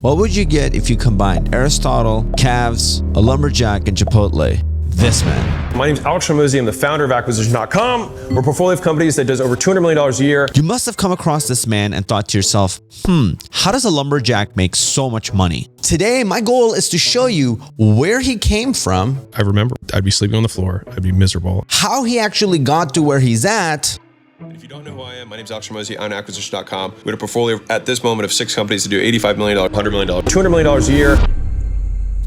What would you get if you combined Aristotle, calves, a lumberjack, and Chipotle? This man. My name is Alex Hormozi. I'm the founder of Acquisition.com. We're a portfolio of companies that does over $200 million a year. You must have come across this man and thought to yourself, how does a lumberjack make so much money? Today, my goal is to show you where he came from. I remember I'd be sleeping on the floor. I'd be miserable. How he actually got to where he's at. If you don't know who I am, my name is Alex Hormozi. I'm Acquisition.com. We have a portfolio at this moment of 6 companies that do $85 million, $100 million, $200 million a year.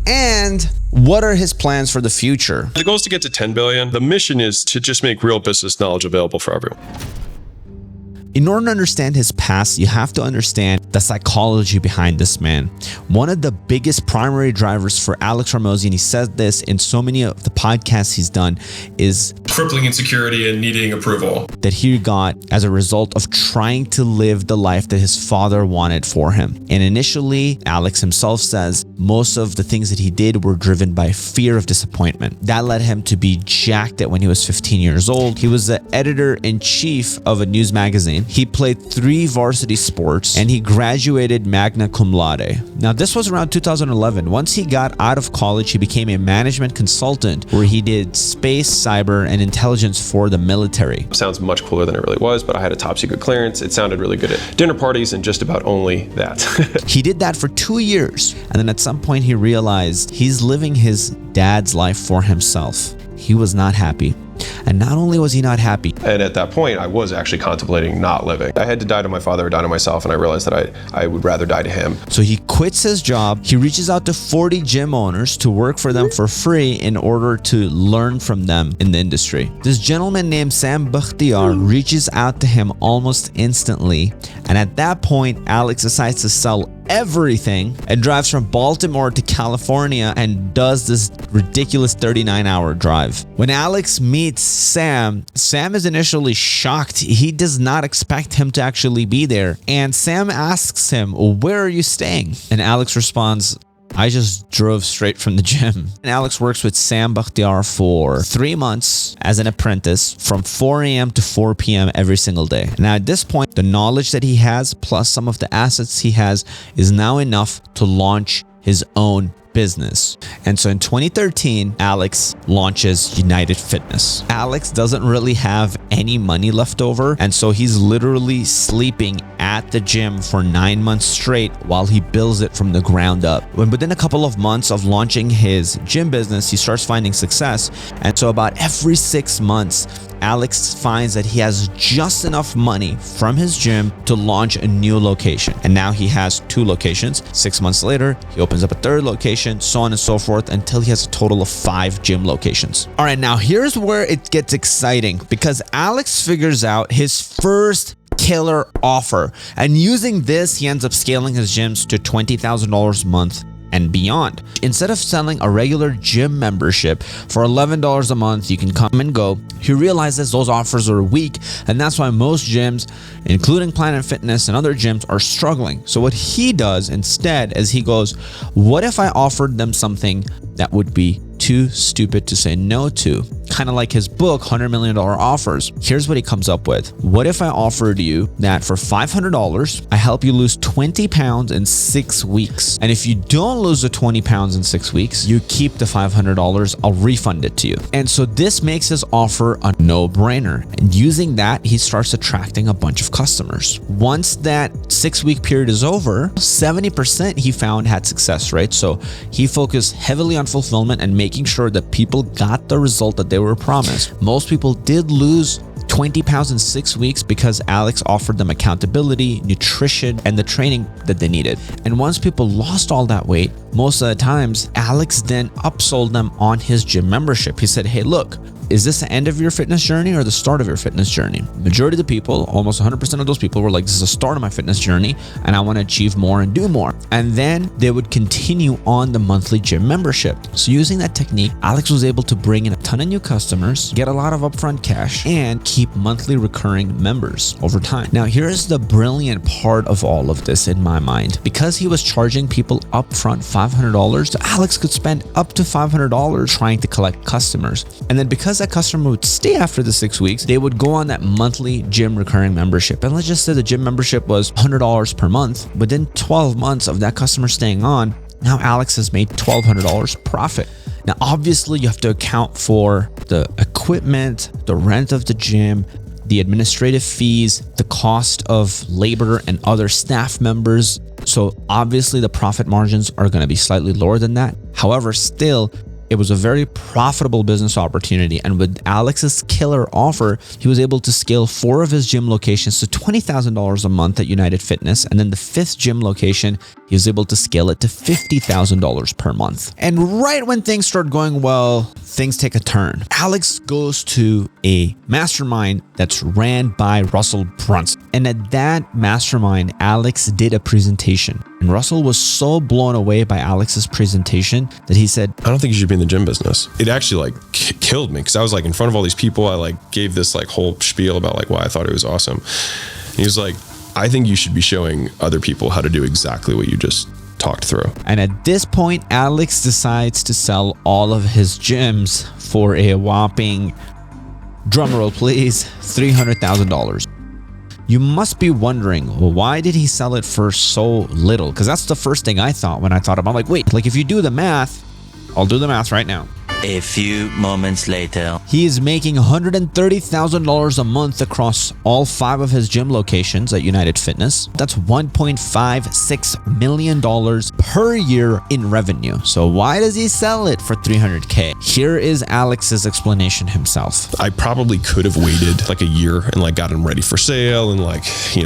And what are his plans for the future? The goal is to get to 10 billion. The mission is to just make real business knowledge available for everyone. In order to understand his past, you have to understand the psychology behind this man. One of the biggest primary drivers for Alex Hormozi, and he says this in so many of the podcasts he's done, is crippling insecurity and needing approval that he got as a result of trying to live the life that his father wanted for him. And initially, Alex himself says most of the things that he did were driven by fear of disappointment. That led him to be jacked at when he was 15 years old. He was the editor-in-chief of a news magazine. He played 3 varsity sports and he graduated magna cum laude. Now, this was around 2011. Once he got out of college, he became a management consultant where he did space, cyber, and intelligence for the military. Sounds much cooler than it really was, but I had a top secret clearance. It sounded really good at dinner parties and just about only that. He did that for 2 years. And then at some point he realized he's living his dad's life for himself. He was not happy. And not only was he not happy, and at that point, I was actually contemplating not living. I had to die to my father or die to myself, and I realized that I would rather die to him. So he quits his job. He reaches out to 40 gym owners to work for them for free in order to learn from them in the industry. This gentleman named Sam Bakhtiar reaches out to him almost instantly. And at that point, Alex decides to sell everything and drives from Baltimore to California and does this ridiculous 39-hour drive. When Alex meets Sam is initially shocked. He does not expect him to actually be there. And Sam asks him, "Where are you staying?" And Alex responds, "I just drove straight from the gym." And Alex works with Sam Bakhtiar for 3 months as an apprentice from 4 a.m. to 4 p.m. every single day. Now at this point, the knowledge that he has plus some of the assets he has is now enough to launch his own business. And so in 2013, Alex launches United Fitness. Alex doesn't really have any money left over, and so he's literally sleeping at the gym for 9 months straight while he builds it from the ground up. When within a couple of months of launching his gym business, he starts finding success. And so about every 6 months, Alex finds that he has just enough money from his gym to launch a new location. And now he has 2 locations. 6 months later, he opens up a 3rd location, so on and so forth, until he has a total of 5 gym locations. All right, now here's where it gets exciting, because Alex figures out his first killer offer. And using this, he ends up scaling his gyms to $20,000 a month and beyond. Instead of selling a regular gym membership for $11 a month, you can come and go, he realizes those offers are weak, and that's why most gyms, including Planet Fitness and other gyms, are struggling. So what he does instead is he goes, what if I offered them something that would be too stupid to say no to? Kind of like his book, $100 Million Offers. Here's what he comes up with. What if I offered you that for $500, I help you lose 20 pounds in 6 weeks? And if you don't lose the 20 pounds in 6 weeks, you keep the $500, I'll refund it to you. And so this makes his offer a no-brainer. And using that, he starts attracting a bunch of customers. Once that 6-week period is over, 70% he found had success, right? So he focused heavily on fulfillment and making sure that people got the result that they were promised. Most people did lose 20 pounds in 6 weeks because Alex offered them accountability, nutrition, and the training that they needed. And once people lost all that weight, most of the times, Alex then upsold them on his gym membership. He said, hey, look, is this the end of your fitness journey or the start of your fitness journey? Majority of the people, almost 100% of those people were like, this is the start of my fitness journey and I want to achieve more and do more. And then they would continue on the monthly gym membership. So using that technique, Alex was able to bring in a ton of new customers, get a lot of upfront cash, and keep monthly recurring members over time. Now, here's the brilliant part of all of this in my mind. Because he was charging people upfront $500, Alex could spend up to $500 trying to collect customers. And then because because that customer would stay after the 6 weeks, they would go on that monthly gym recurring membership. And let's just say the gym membership was $100 per month. Within 12 months of that customer staying on, now Alex has made $1,200 profit. Now, obviously, you have to account for the equipment, the rent of the gym, the administrative fees, the cost of labor and other staff members. So obviously the profit margins are going to be slightly lower than that. However, still, it was a very profitable business opportunity. And with Alex's killer offer, he was able to scale 4 of his gym locations to $20,000 a month at United Fitness. And then the 5th gym location, he was able to scale it to $50,000 per month. And right when things start going well, things take a turn. Alex goes to a mastermind that's ran by Russell Brunson. And at that mastermind, Alex did a presentation. And Russell was so blown away by Alex's presentation that he said, I don't think you should be in the gym business. It actually killed me because I was in front of all these people. I gave this whole spiel about why I thought it was awesome. And he was like, I think you should be showing other people how to do exactly what you just talked through. And at this point, Alex decides to sell all of his gyms for a whopping, drumroll please, $300,000. You must be wondering, well, why did he sell it for so little? Because that's the first thing I thought when I thought about it. Wait, if you do the math, I'll do the math right now. A few moments later, he is making $130,000 a month across all 5 of his gym locations at United Fitness. That's $1.56 million per year in revenue. So why does he sell it for $300K? Here is Alex's explanation himself. I probably could have waited a year and got him ready for sale and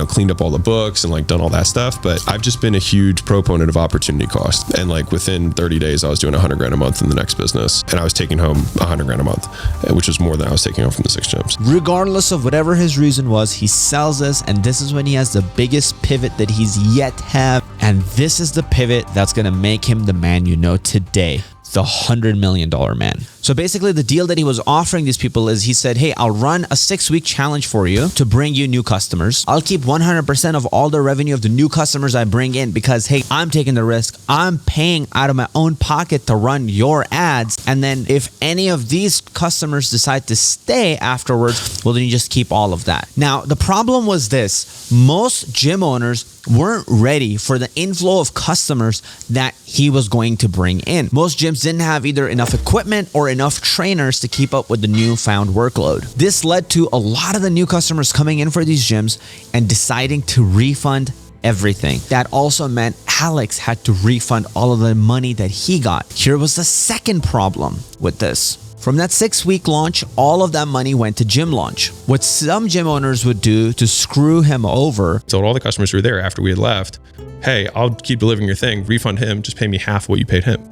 cleaned up all the books and done all that stuff. But I've just been a huge proponent of opportunity cost. And within 30 days, I was doing $100,000 a month in the next business. And I was taking home $100,000 a month, which was more than I was taking home from the 6 gyms. Regardless of whatever his reason was, he sells this, and this is when he has the biggest pivot that he's yet to have. And this is the pivot that's going to make him the man you know today, the $100 million man. So basically the deal that he was offering these people is he said, hey, I'll run a 6-week challenge for you to bring you new customers. I'll keep 100% of all the revenue of the new customers I bring in because, hey, I'm taking the risk. I'm paying out of my own pocket to run your ads. And then if any of these customers decide to stay afterwards, well, then you just keep all of that. Now, the problem was this. Most gym owners weren't ready for the inflow of customers that he was going to bring in. Most gyms didn't have either enough equipment or enough trainers to keep up with the newfound workload. This led to a lot of the new customers coming in for these gyms and deciding to refund everything. That also meant Alex had to refund all of the money that he got. Here was the second problem with this. From that 6-week launch, all of that money went to gym launch. What some gym owners would do to screw him over, Told all the customers who were there after we had left, hey, I'll keep delivering your thing, refund him, just pay me half what you paid him.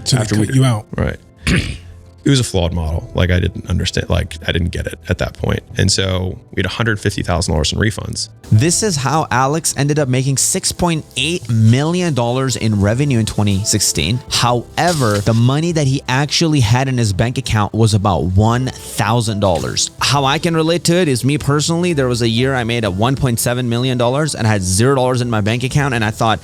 So after they cut you out. Right. It was a flawed model. I didn't understand. I didn't get it at that point. And so we had $150,000 in refunds. this is how Alex ended up making $6.8 million in revenue in 2016. However, the money that he actually had in his bank account was about $1,000. How I can relate to it is me personally, there was a year I made a $1.7 million and I had $0 in my bank account, and I thought,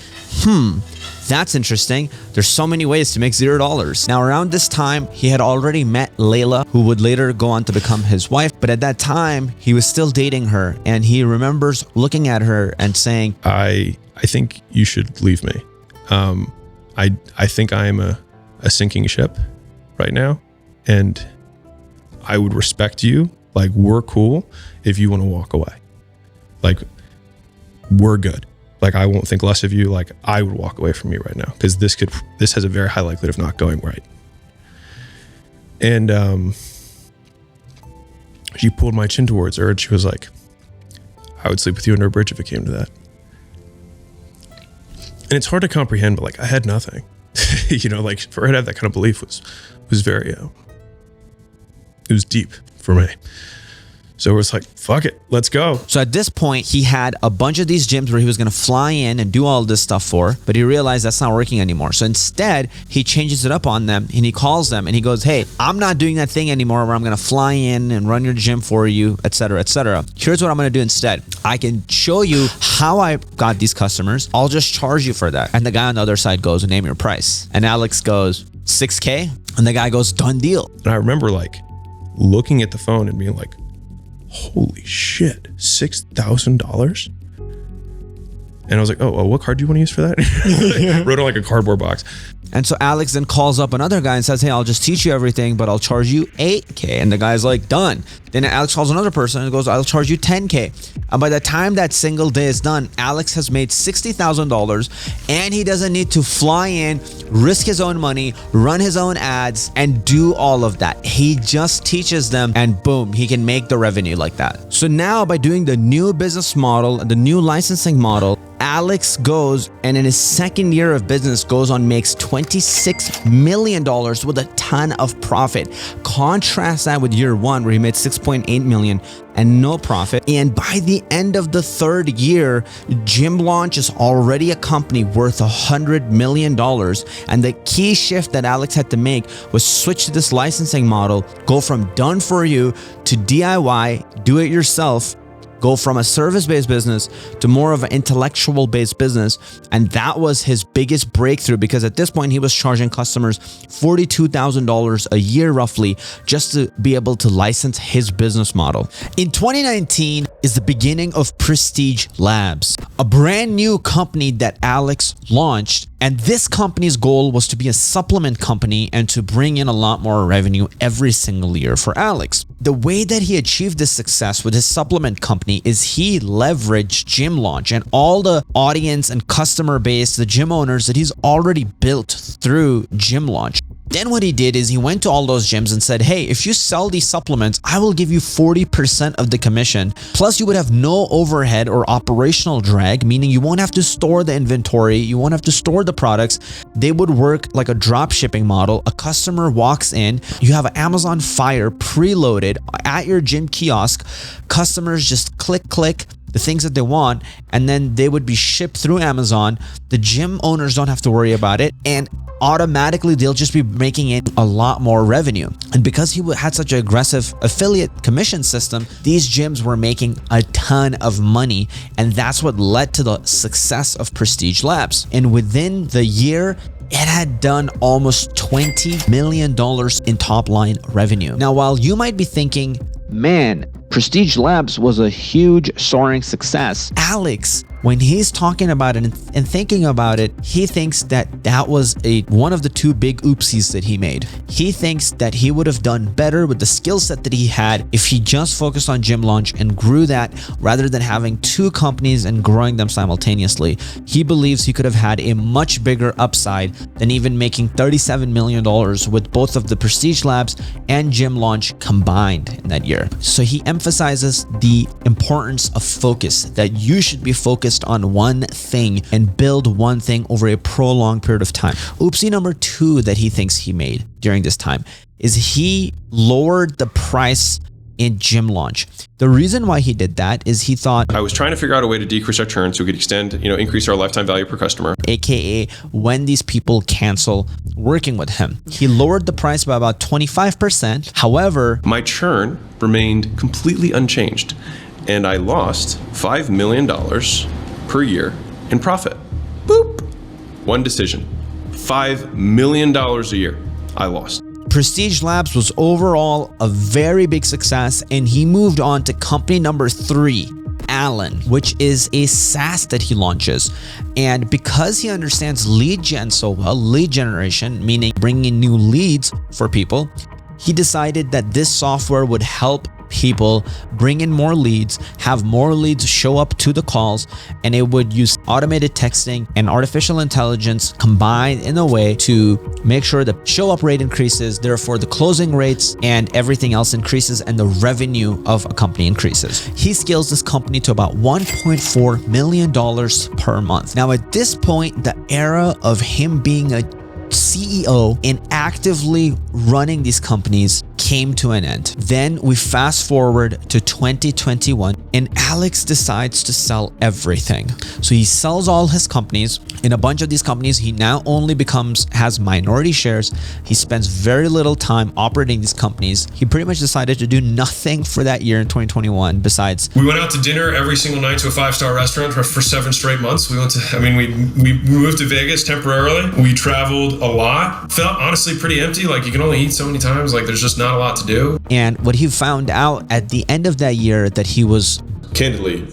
that's interesting. There's so many ways to make $0. Now, around this time, he had already met Layla, who would later go on to become his wife. But at that time, he was still dating her. And he remembers looking at her and saying, I think you should leave me. I think I'm a sinking ship right now. And I would respect you. Like, we're cool if you want to walk away. Like, we're good. Like, I won't think less of you. Like, I would walk away from you right now because this has a very high likelihood of not going right. And she pulled my chin towards her and she was like, I would sleep with you under a bridge if it came to that. And it's hard to comprehend, but like, I had nothing. Like, for her to have that kind of belief was very, it was deep for me. So it was like, fuck it, let's go. So at this point, he had a bunch of these gyms where he was going to fly in and do all this stuff for, but he realized that's not working anymore. So instead, he changes it up on them and he calls them and he goes, hey, I'm not doing that thing anymore where I'm going to fly in and run your gym for you, etc., etc. Here's what I'm going to do instead. I can show you how I got these customers. I'll just charge you for that. And the guy on the other side goes, name your price. And Alex goes, $6K? And the guy goes, done deal. And I remember like looking at the phone and being like, holy shit, $6,000? And I was like, oh, what card do you want to use for that? Wrote on like a cardboard box. And so Alex then calls up another guy and says, hey, I'll just teach you everything, but I'll charge you $8K. And the guy's like, done. Then Alex calls another person and goes, I'll charge you $10K. And by the time that single day is done, Alex has made $60,000 and he doesn't need to fly in, risk his own money, run his own ads, and do all of that. He just teaches them and boom, he can make the revenue like that. So now by doing the new business model and the new licensing model, Alex goes and in his second year of business goes on, makes $26 million with a ton of profit. Contrast that with year one where he made $6.8 million and no profit. And by the end of the third year, Gym Launch is already a company worth $100 million. And the key shift that Alex had to make was switch to this licensing model, go from done for you to DIY, do it yourself, go from a service-based business to more of an intellectual-based business. And that was his biggest breakthrough, because at this point he was charging customers $42,000 a year roughly just to be able to license his business model. In 2019 is the beginning of Prestige Labs, a brand new company that Alex launched. And this company's goal was to be a supplement company and to bring in a lot more revenue every single year for Alex. The way that he achieved this success with his supplement company is he leveraged Gym Launch and all the audience and customer base, the gym owners that he's already built through Gym Launch. Then what he did is he went to all those gyms and said, hey, if you sell these supplements, I will give you 40% of the commission. Plus you would have no overhead or operational drag, meaning you won't have to store the inventory. You won't have to store the products. They would work like a drop shipping model. A customer walks in, you have an Amazon Fire preloaded at your gym kiosk. Customers just click the things that they want, and then they would be shipped through Amazon. The gym owners don't have to worry about it, and automatically they'll just be making it a lot more revenue. And because he had such an aggressive affiliate commission system, these gyms were making a ton of money, and that's what led to the success of Prestige Labs. And within the year, it had done almost $20 million in top line revenue. Now, while you might be thinking, man, Prestige Labs was a huge soaring success, Alex, when he's talking about it and thinking about it, he thinks that that was one of the two big oopsies that he made. He thinks that he would have done better with the skill set that he had if he just focused on Gym Launch and grew that rather than having two companies and growing them simultaneously. He believes he could have had a much bigger upside than even making $37 million with both of the Prestige Labs and Gym Launch combined in that year. So he emphasizes the importance of focus, that you should be focused on one thing and build one thing over a prolonged period of time. Oopsie number two that he thinks he made during this time is he lowered the price in Gym Launch. The reason why he did that is he thought, I was trying to figure out a way to decrease our churn so we could extend, increase our lifetime value per customer. AKA when these people cancel working with him. He lowered the price by about 25%. However, my churn remained completely unchanged, and I lost $5 million per year in profit. Boop. One decision. $5 million a year I lost. Prestige Labs was overall a very big success, and he moved on to company number 3, Alan, which is a SaaS that he launches. And because he understands lead gen so well, lead generation, meaning bringing in new leads for people, he decided that this software would help people bring in more leads, have more leads show up to the calls, and it would use automated texting and artificial intelligence combined in a way to make sure the show up rate increases, therefore the closing rates and everything else increases and the revenue of a company increases. He scales this company to about $1.4 million per month. Now at this point, the era of him being a CEO and actively running these companies came to an end. Then we fast forward to 2021 and Alex decides to sell everything. So he sells all his companies. In a bunch of these companies, he now only has minority shares. He spends very little time operating these companies. He pretty much decided to do nothing for that year in 2021 besides. We went out to dinner every single night to a 5-star restaurant for 7 straight months. We moved to Vegas temporarily. We traveled hustled a lot. Felt honestly pretty empty. Like you can only eat so many times. Like there's just not a lot to do. And what he found out at the end of that year that he was Candidly,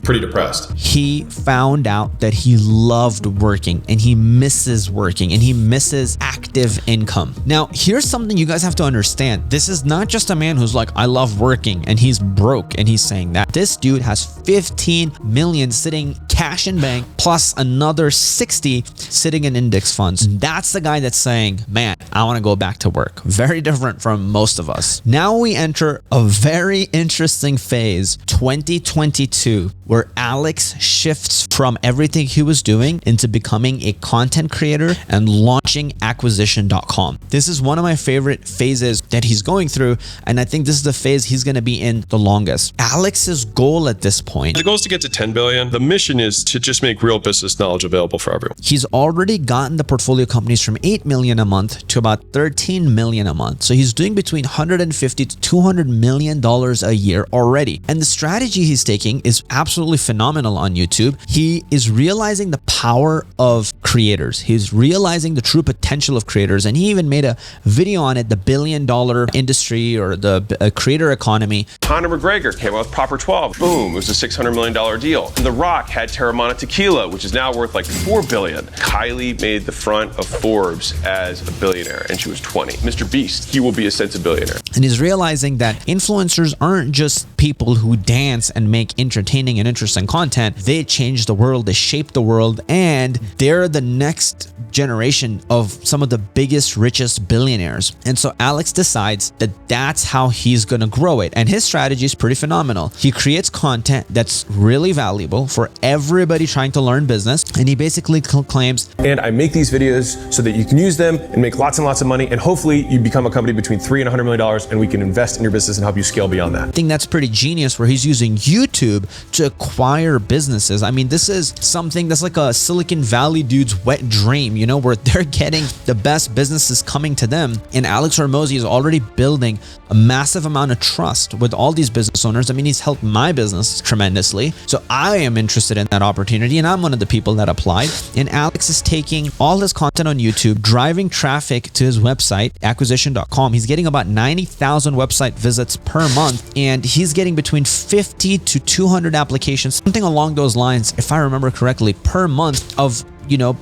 pretty depressed. he found out that he loved working and he misses working and he misses active income. Now, here's something you guys have to understand. This is not just a man who's like, I love working and he's broke and he's saying that. This dude has 15 million sitting cash in bank plus another 60 sitting in index funds. That's the guy that's saying, man, I want to go back to work. Very different from most of us. Now we enter a very interesting phase, 2022, where Alex shifts from everything he was doing into becoming a content creator and launching acquisition.com. This is one of my favorite phases that he's going through, and I think this is the phase he's going to be in the longest. Alex's goal at this point, The goal is to get to 10 billion. The mission is to just make real business knowledge available for everyone. he's already gotten the portfolio companies from 8 million a month to about 13 million a month. So he's doing between 150 to 200 million dollars a year already. And the strategy he's taking is absolutely phenomenal on YouTube. He is realizing the power of creators. He's realizing the true potential of creators. And he even made a video on it, the $1 billion industry or the creator economy. Conor McGregor came out with Proper 12. Boom, it was a $600 million deal. And The Rock had Terramana Tequila, which is now worth like $4 billion. Kylie made the front of Forbes as a billionaire, and she was 20. Mr. Beast, he will be a sense-a-billionaire. And he's realizing that influencers aren't just people who dance and make entertaining and interesting content. They change the world, they shape the world, and they're the next generation of some of the biggest, richest billionaires. And so Alex decides that that's how he's going to grow it. And his strategy is pretty phenomenal. He creates content that's really valuable for everybody trying to learn business. And he basically claims, And I make these videos so that you can use them and make lots and lots of money, and hopefully you become a company between $3 and $100 million, and we can invest in your business and help you scale beyond that. I think that's pretty genius where he's using YouTube to acquire businesses. I mean, this is something that's like a Silicon Valley dude's wet dream, where they're getting the best businesses coming to them. And Alex Hormozi is already building a massive amount of trust with all these business owners. I mean, he's helped my business tremendously. So I am interested in that opportunity, and I'm one of the people that applied. And Alex is taking all his content on YouTube, driving traffic to his website, acquisition.com. He's getting about 90,000 website visits per month, and he's getting between 50 to 200 applications, something along those lines, if I remember correctly, per month of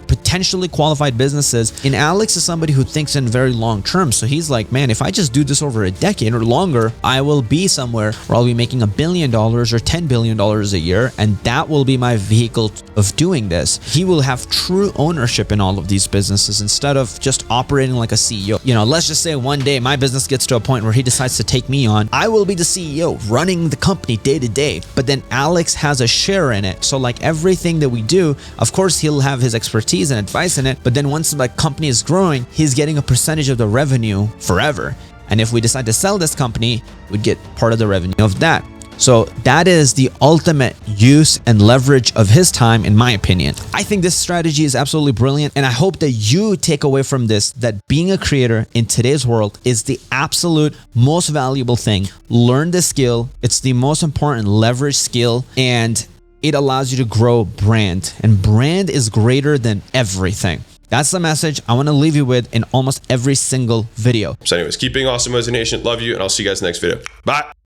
potentially qualified businesses. And Alex is somebody who thinks in very long term. So he's like, man, if I just do this over a decade or longer, I will be somewhere where I'll be making $1 billion or $10 billion a year. And that will be my vehicle of doing this. He will have true ownership in all of these businesses instead of just operating like a CEO. Let's just say one day my business gets to a point where he decides to take me on. I will be the CEO running the company day to day. But then Alex has a share in it. So like everything that we do, of course, he'll have his expertise and advice in it, but then once the company is growing, he's getting a percentage of the revenue forever. And if we decide to sell this company, we'd get part of the revenue of that. So that is the ultimate use and leverage of his time, in my opinion. I think this strategy is absolutely brilliant, and I hope that you take away from this that being a creator in today's world is the absolute most valuable thing. Learn the skill. It's the most important leverage skill, and it allows you to grow brand, and brand is greater than everything. That's the message I want to leave you with in almost every single video. So anyways, keep being awesome, Mosey Nation. Love you, and I'll see you guys in the next video. Bye.